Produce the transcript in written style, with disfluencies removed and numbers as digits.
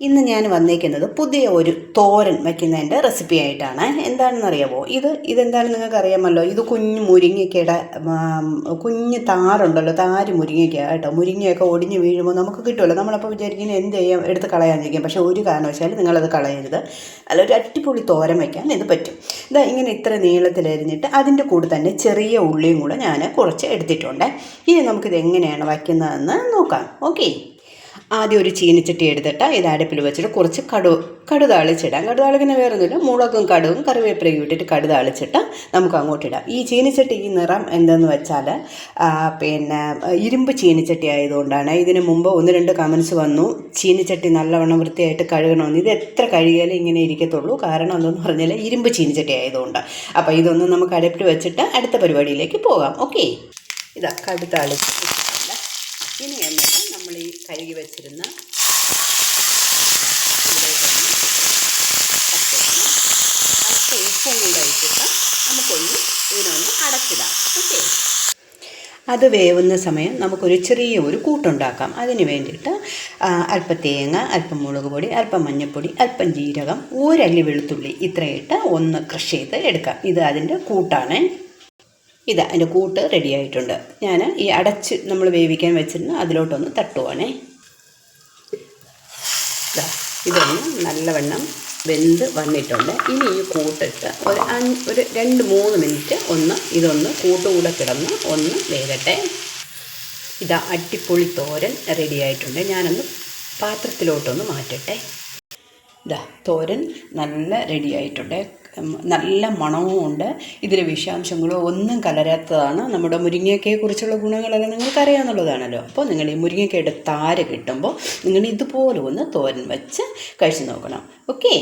ഇന്ന് ഞാൻ വന്നേക്കുന്നത് പുതിയ ഒരു തോരൻ വയ്ക്കുന്നതിൻ്റെ റെസിപ്പി ആയിട്ടാണ്. എന്താണെന്നറിയാമോ? ഇതെന്താണെന്ന് നിങ്ങൾക്ക് അറിയാമല്ലോ. ഇത് കുഞ്ഞ് മുരിങ്ങയ്ക്കയുടെ കുഞ്ഞ് താറുണ്ടല്ലോ, താര് മുരിങ്ങയ്ക്ക കേട്ടോ. മുരിങ്ങയൊക്കെ ഒടിഞ്ഞ് വീഴുമ്പോൾ നമുക്ക് കിട്ടുമല്ലോ. നമ്മളപ്പോൾ വിചാരിക്കുന്നത് എന്ത് ചെയ്യാം, എടുത്ത് കളയാതിരിക്കാം. പക്ഷേ ഒരു കാരണവശാലും നിങ്ങളത് കളയരുത്. ഒരു അടിപൊളി തോരൻ വയ്ക്കാൻ ഇത് പറ്റും. ഇങ്ങനെ ഇത്ര നീളത്തിലരിഞ്ഞിട്ട് അതിൻ്റെ കൂടെ തന്നെ ചെറിയ ഉള്ളിയും കൂടെ ഞാൻ കുറച്ച് എടുത്തിട്ടുണ്ട്. ഇനി നമുക്കിത് എങ്ങനെയാണ് വയ്ക്കുന്നതെന്ന് നോക്കാം. ഓക്കെ. ആദ്യം ഒരു ചീനിച്ചട്ടി എടുത്തിട്ട് ഇത് അടുപ്പിൽ വെച്ചിട്ട് കുറച്ച് കടുക് താളിച്ചിടാം. കടുക് താളിക്കുന്ന വേറെ ഒന്നുമില്ല, മുളകും കടുകും കറിവേപ്പിലയും ഇട്ടിട്ട് കടുക് താളിച്ചിട്ട് നമുക്ക് അങ്ങോട്ടിടാം. ഈ ചീനിച്ചട്ടി ഈ നിറം എന്തെന്ന് വെച്ചാൽ ഇരുമ്പ് ചീനിച്ചട്ടി ആയതുകൊണ്ടാണ്. ഇതിന് മുമ്പ് 1-2 കമൻസ് വന്നു, ചീനിച്ചട്ടി നല്ലവണ്ണം വൃത്തിയായിട്ട് കഴുകണമെന്ന്. ഇത് എത്ര കഴുകിയാലും ഇങ്ങനെ ഇരിക്കത്തുള്ളൂ. കാരണം എന്തെന്ന് പറഞ്ഞാൽ ഇരുമ്പ് ചീനിച്ചട്ടി ആയതുകൊണ്ട്. അപ്പോൾ ഇതൊന്നും നമുക്ക് അടുപ്പിൽ വെച്ചിട്ട് അടുത്ത പരിപാടിയിലേക്ക് പോകാം. ഓക്കെ. കടുക് താളിച്ചിട്ടുണ്ട്. ഇനി എന്നിട്ട് നമ്മൾ ഈ കഴുകി വെച്ചിരുന്ന ഉപ്പും കൂടെ ഇട്ടിട്ട് നമുക്കൊന്ന് ഇതിനൊന്ന് അടച്ചിടാം. ഓക്കെ. അത് വേവുന്ന സമയം നമുക്കൊരു ചെറിയ കൂട്ടുണ്ടാക്കാം. അതിന് വേണ്ടിയിട്ട് അല്പം തേങ്ങ, അല്പം മുളക് പൊടി, അല്പം മഞ്ഞൾപ്പൊടി, അല്പം ജീരകം, 1 അല്ലി വെളുത്തുള്ളി ഇത്രയിട്ട് ഒന്ന് ക്രഷ് ചെയ്ത് എടുക്കാം. ഇത് അതിൻ്റെ കൂട്ടാണ്. അതിൻ്റെ കൂട്ട് റെഡി ആയിട്ടുണ്ട്. ഞാൻ ഈ അടച്ച് നമ്മൾ വേവിക്കാൻ വെച്ചിരുന്ന അതിലോട്ടൊന്ന് തട്ടുവാണേ. ഇതൊന്ന് നല്ലവണ്ണം വെന്ത് വന്നിട്ടുണ്ട്. ഇനി ഈ കൂട്ടിട്ട് ഒരു 2-3 മിനിറ്റ് ഇതൊന്ന് കൂട്ടുകൂടെ കിടന്ന് ഒന്ന് വേകട്ടെ. അട്ടിപ്പൊളി തോരൻ റെഡി ആയിട്ടുണ്ട്. ഞാനൊന്ന് പാത്രത്തിലോട്ടൊന്ന് മാറ്റട്ടെ. തോരൻ നല്ല റെഡി ആയിട്ടുണ്ട്. നല്ല മണവും ഉണ്ട്. ഇതിൽ വിഷാംശങ്ങളോ ഒന്നും കലരാത്തതാണ്. നമ്മുടെ മുരിങ്ങയ്ക്കയെക്കുറിച്ചുള്ള ഗുണങ്ങളെല്ലാം നിങ്ങൾക്കറിയാമെന്നുള്ളതാണല്ലോ. അപ്പോൾ നിങ്ങൾ ഈ മുരിങ്ങയ്ക്കയുടെ താര കിട്ടുമ്പോൾ നിങ്ങൾ ഇതുപോലെ ഒന്ന് തോരൻ വെച്ച് കഴിച്ച് നോക്കണം. ഓക്കെ.